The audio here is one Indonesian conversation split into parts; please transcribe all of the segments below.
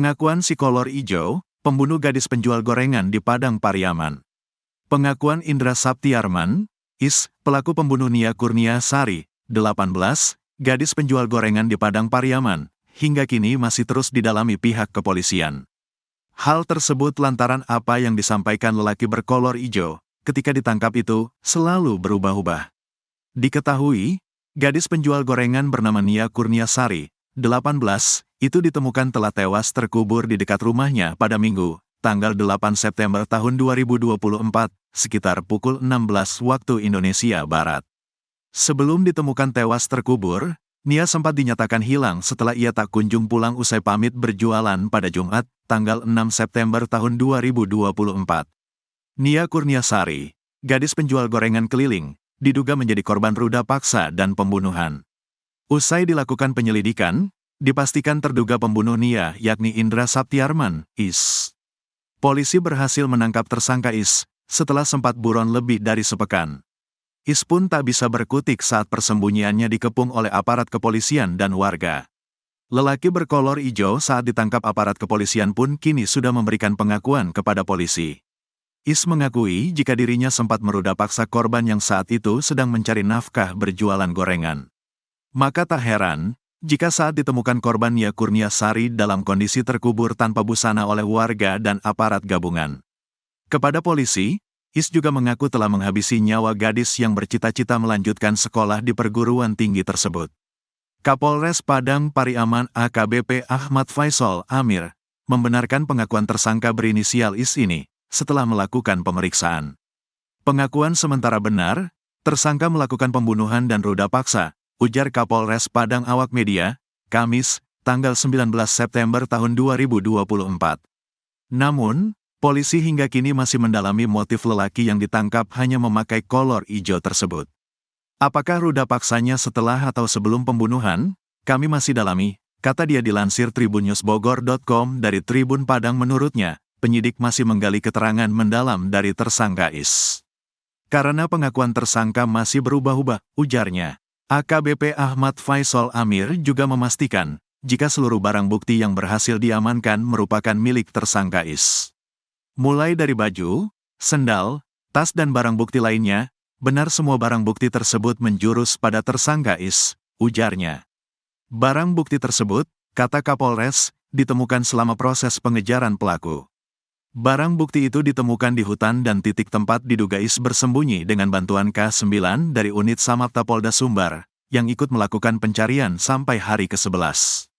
Pengakuan si kolor ijo, pembunuh gadis penjual gorengan di Padang Pariaman. Pengakuan Indra Saptiarman, Is, pelaku pembunuh Nia Kurnia Sari, 18, gadis penjual gorengan di Padang Pariaman, hingga kini masih terus didalami pihak kepolisian. Hal tersebut lantaran apa yang disampaikan lelaki berkolor ijo, ketika ditangkap itu, selalu berubah-ubah. Diketahui, gadis penjual gorengan bernama Nia Kurnia Sari, 18, itu ditemukan telah tewas terkubur di dekat rumahnya pada Minggu, tanggal 8 September tahun 2024, sekitar pukul 16 waktu Indonesia Barat. Sebelum ditemukan tewas terkubur, Nia sempat dinyatakan hilang setelah ia tak kunjung pulang usai pamit berjualan pada Jumat, tanggal 6 September tahun 2024. Nia Kurnia Sari, gadis penjual gorengan keliling, diduga menjadi korban ruda paksa dan pembunuhan. Usai dilakukan penyelidikan, dipastikan terduga pembunuh Nia yakni Indra Saptiarman, Is. Polisi berhasil menangkap tersangka Is, setelah sempat buron lebih dari sepekan. Is pun tak bisa berkutik saat persembunyiannya dikepung oleh aparat kepolisian dan warga. Lelaki berkolor hijau saat ditangkap aparat kepolisian pun kini sudah memberikan pengakuan kepada polisi. Is mengakui jika dirinya sempat meruda paksa korban yang saat itu sedang mencari nafkah berjualan gorengan. Maka tak heran, jika saat ditemukan korban Nia Kurnia Sari dalam kondisi terkubur tanpa busana oleh warga dan aparat gabungan. Kepada polisi, Is juga mengaku telah menghabisi nyawa gadis yang bercita-cita melanjutkan sekolah di perguruan tinggi tersebut. Kapolres Padang Pariaman AKBP Ahmad Faisal Amir membenarkan pengakuan tersangka berinisial Is ini setelah melakukan pemeriksaan. Pengakuan sementara benar, tersangka melakukan pembunuhan dan ruda paksa, ujar Kapolres Padang awak media, Kamis, tanggal 19 September tahun 2024. Namun, polisi hingga kini masih mendalami motif lelaki yang ditangkap hanya memakai kolor hijau tersebut. Apakah ruda paksanya setelah atau sebelum pembunuhan? Kami masih dalami, kata dia dilansir tribunnews.bogor.com dari Tribun Padang. Menurutnya, penyidik masih menggali keterangan mendalam dari tersangka Is. Karena pengakuan tersangka masih berubah-ubah, ujarnya. AKBP Ahmad Faisal Amir juga memastikan, jika seluruh barang bukti yang berhasil diamankan merupakan milik tersangka Is. Mulai dari baju, sendal, tas dan barang bukti lainnya, benar semua barang bukti tersebut menjurus pada tersangka Is, ujarnya. Barang bukti tersebut, kata Kapolres, ditemukan selama proses pengejaran pelaku. Barang bukti itu ditemukan di hutan dan titik tempat diduga Is bersembunyi dengan bantuan K9 dari unit Samapta Polda Sumbar, yang ikut melakukan pencarian sampai hari ke-11.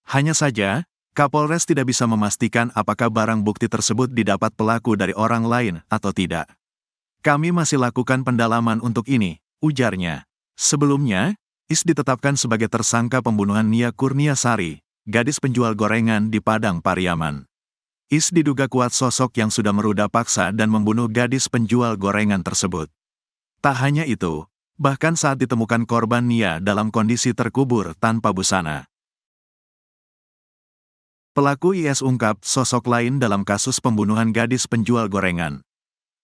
Hanya saja, Kapolres tidak bisa memastikan apakah barang bukti tersebut didapat pelaku dari orang lain atau tidak. Kami masih lakukan pendalaman untuk ini, ujarnya. Sebelumnya, Is ditetapkan sebagai tersangka pembunuhan Nia Kurnia Sari, gadis penjual gorengan di Padang Pariaman. Is diduga kuat sosok yang sudah meruda paksa dan membunuh gadis penjual gorengan tersebut. Tak hanya itu, bahkan saat ditemukan korban Nia dalam kondisi terkubur tanpa busana. Pelaku IS ungkap sosok lain dalam kasus pembunuhan gadis penjual gorengan.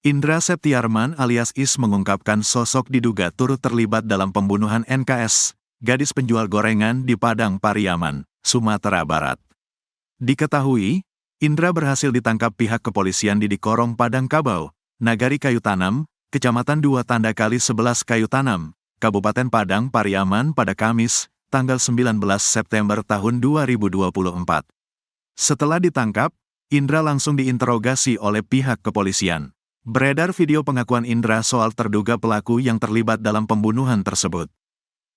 Indra Saptiarman alias Is mengungkapkan sosok diduga turut terlibat dalam pembunuhan NKS, gadis penjual gorengan di Padang Pariaman, Sumatera Barat. Diketahui, Indra berhasil ditangkap pihak kepolisian di Dikorong Padang Kabau, Nagari Kayu Tanam, Kecamatan 2 Tanda Kali 11 Kayu Tanam, Kabupaten Padang Pariaman pada Kamis, tanggal 19 September tahun 2024. Setelah ditangkap, Indra langsung diinterogasi oleh pihak kepolisian. Beredar video pengakuan Indra soal terduga pelaku yang terlibat dalam pembunuhan tersebut.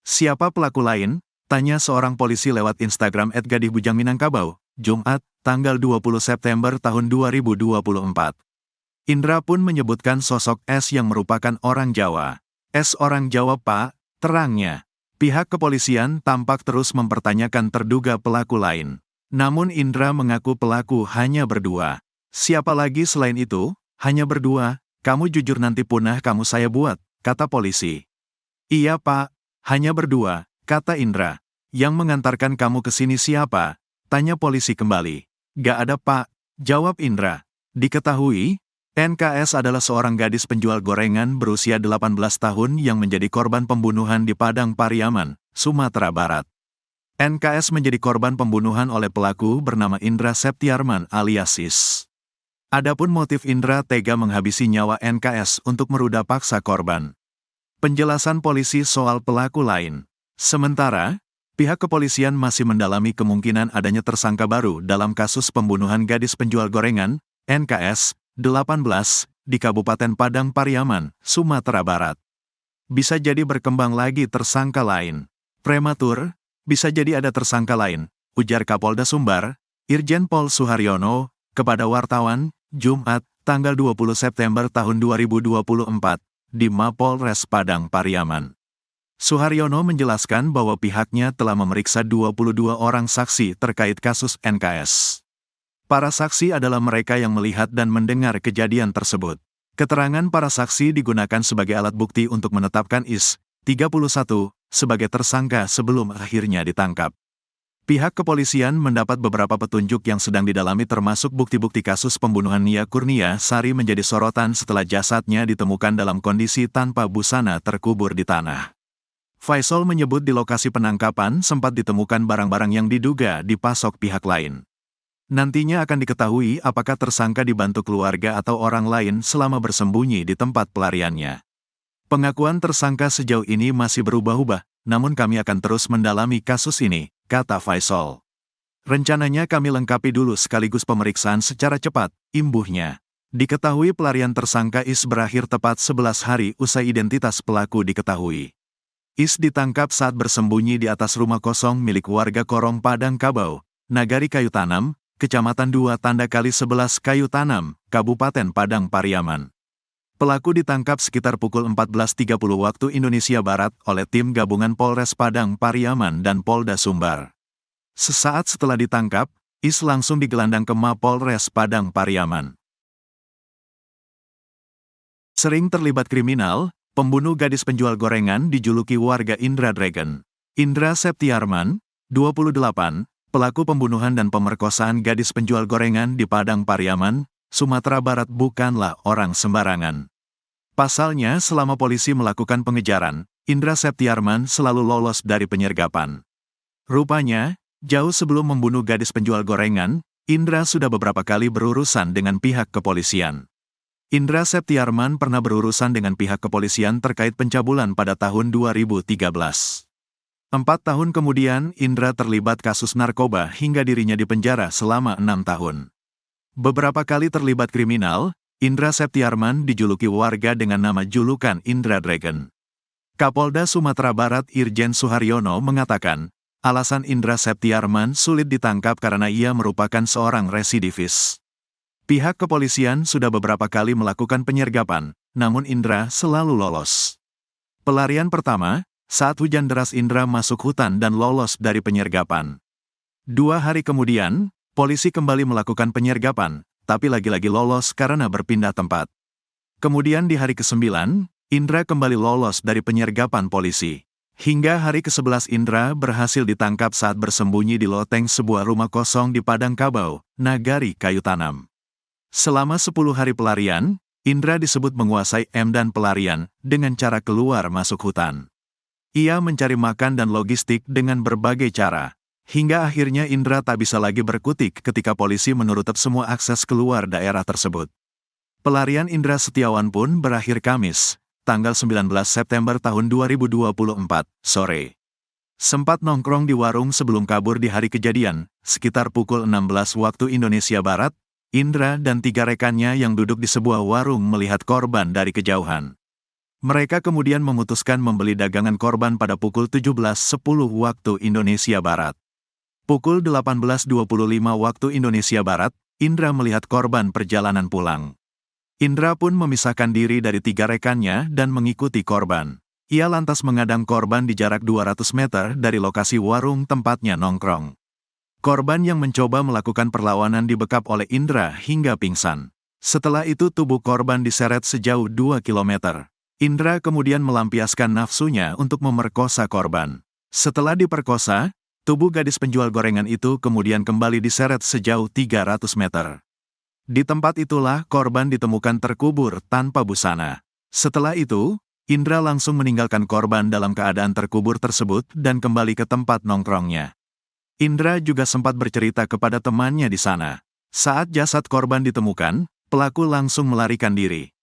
Siapa pelaku lain? Tanya seorang polisi lewat Instagram @gadihbujangminangkabau, Jumat, tanggal 20 September tahun 2024. Indra pun menyebutkan sosok S yang merupakan orang Jawa. S orang Jawa Pak, terangnya. Pihak kepolisian tampak terus mempertanyakan terduga pelaku lain. Namun Indra mengaku pelaku hanya berdua. Siapa lagi selain itu? Hanya berdua, kamu jujur nanti punah kamu saya buat, kata polisi. Iya Pak, hanya berdua, kata Indra. Yang mengantarkan kamu ke sini siapa? Tanya polisi kembali. Gak ada Pak, jawab Indra. Diketahui, NKS adalah seorang gadis penjual gorengan berusia 18 tahun yang menjadi korban pembunuhan di Padang Pariaman, Sumatera Barat. NKS menjadi korban pembunuhan oleh pelaku bernama Indra Septiarman alias Is. Adapun motif Indra tega menghabisi nyawa NKS untuk meruda paksa korban. Penjelasan polisi soal pelaku lain. Sementara, pihak kepolisian masih mendalami kemungkinan adanya tersangka baru dalam kasus pembunuhan gadis penjual gorengan, NKS, 18, di Kabupaten Padang Pariaman, Sumatera Barat. Bisa jadi berkembang lagi tersangka lain. Prematur, bisa jadi ada tersangka lain, ujar Kapolda Sumbar, Irjen Pol Suharyono, kepada wartawan, Jumat, tanggal 20 September tahun 2024, di Mapolres Padang Pariaman. Suharyono menjelaskan bahwa pihaknya telah memeriksa 22 orang saksi terkait kasus NKS. Para saksi adalah mereka yang melihat dan mendengar kejadian tersebut. Keterangan para saksi digunakan sebagai alat bukti untuk menetapkan Is, 31, sebagai tersangka sebelum akhirnya ditangkap. Pihak kepolisian mendapat beberapa petunjuk yang sedang didalami termasuk bukti-bukti kasus pembunuhan Nia Kurnia Sari menjadi sorotan setelah jasadnya ditemukan dalam kondisi tanpa busana terkubur di tanah. Faisal menyebut di lokasi penangkapan sempat ditemukan barang-barang yang diduga dipasok pihak lain. Nantinya akan diketahui apakah tersangka dibantu keluarga atau orang lain selama bersembunyi di tempat pelariannya. Pengakuan tersangka sejauh ini masih berubah-ubah, namun kami akan terus mendalami kasus ini, kata Faisal. Rencananya kami lengkapi dulu sekaligus pemeriksaan secara cepat, imbuhnya. Diketahui pelarian tersangka Is berakhir tepat 11 hari usai identitas pelaku diketahui. Is ditangkap saat bersembunyi di atas rumah kosong milik warga Korong Padang Kabau, Nagari Kayu Tanam, Kecamatan 2 Tanda Kali 11 Kayu Tanam, Kabupaten Padang Pariaman. Pelaku ditangkap sekitar pukul 14.30 waktu Indonesia Barat oleh tim gabungan Polres Padang Pariaman dan Polda Sumbar. Sesaat setelah ditangkap, Is langsung digelandang ke Mapolres Padang Pariaman. Sering terlibat kriminal, pembunuh gadis penjual gorengan dijuluki warga Indra Dragon. Indra Septiarman, 28, pelaku pembunuhan dan pemerkosaan gadis penjual gorengan di Padang Pariaman, Sumatera Barat bukanlah orang sembarangan. Pasalnya, selama polisi melakukan pengejaran, Indra Septiarman selalu lolos dari penyergapan. Rupanya, jauh sebelum membunuh gadis penjual gorengan, Indra sudah beberapa kali berurusan dengan pihak kepolisian. Indra Septiarman pernah berurusan dengan pihak kepolisian terkait pencabulan pada tahun 2013. 4 tahun kemudian, Indra terlibat kasus narkoba hingga dirinya dipenjara selama 6 tahun. Beberapa kali terlibat kriminal, Indra Septiarman dijuluki warga dengan nama julukan Indra Dragon. Kapolda Sumatera Barat Irjen Suharyono mengatakan, alasan Indra Septiarman sulit ditangkap karena ia merupakan seorang residivis. Pihak kepolisian sudah beberapa kali melakukan penyergapan, namun Indra selalu lolos. Pelarian pertama, saat hujan deras Indra masuk hutan dan lolos dari penyergapan. 2 hari kemudian, polisi kembali melakukan penyergapan, tapi lagi-lagi lolos karena berpindah tempat. Kemudian di hari ke-9, Indra kembali lolos dari penyergapan polisi. Hingga hari ke-11 Indra berhasil ditangkap saat bersembunyi di loteng sebuah rumah kosong di Padang Kabau, Nagari Kayu Tanam. Selama 10 hari pelarian, Indra disebut menguasai medan pelarian dengan cara keluar masuk hutan. Ia mencari makan dan logistik dengan berbagai cara. Hingga akhirnya Indra tak bisa lagi berkutik ketika polisi menutup semua akses keluar daerah tersebut. Pelarian Indra Setiawan pun berakhir Kamis, tanggal 19 September tahun 2024, sore. Sempat nongkrong di warung sebelum kabur di hari kejadian, sekitar pukul 16 waktu Indonesia Barat, Indra dan 3 rekannya yang duduk di sebuah warung melihat korban dari kejauhan. Mereka kemudian memutuskan membeli dagangan korban pada pukul 17.10 waktu Indonesia Barat. Pukul 18.25 waktu Indonesia Barat, Indra melihat korban perjalanan pulang. Indra pun memisahkan diri dari 3 rekannya dan mengikuti korban. Ia lantas mengadang korban di jarak 200 meter dari lokasi warung tempatnya nongkrong. Korban yang mencoba melakukan perlawanan dibekap oleh Indra hingga pingsan. Setelah itu tubuh korban diseret sejauh 2 km. Indra kemudian melampiaskan nafsunya untuk memerkosa korban. Setelah diperkosa, tubuh gadis penjual gorengan itu kemudian kembali diseret sejauh 300 meter. Di tempat itulah korban ditemukan terkubur tanpa busana. Setelah itu, Indra langsung meninggalkan korban dalam keadaan terkubur tersebut dan kembali ke tempat nongkrongnya. Indra juga sempat bercerita kepada temannya di sana. Saat jasad korban ditemukan, pelaku langsung melarikan diri.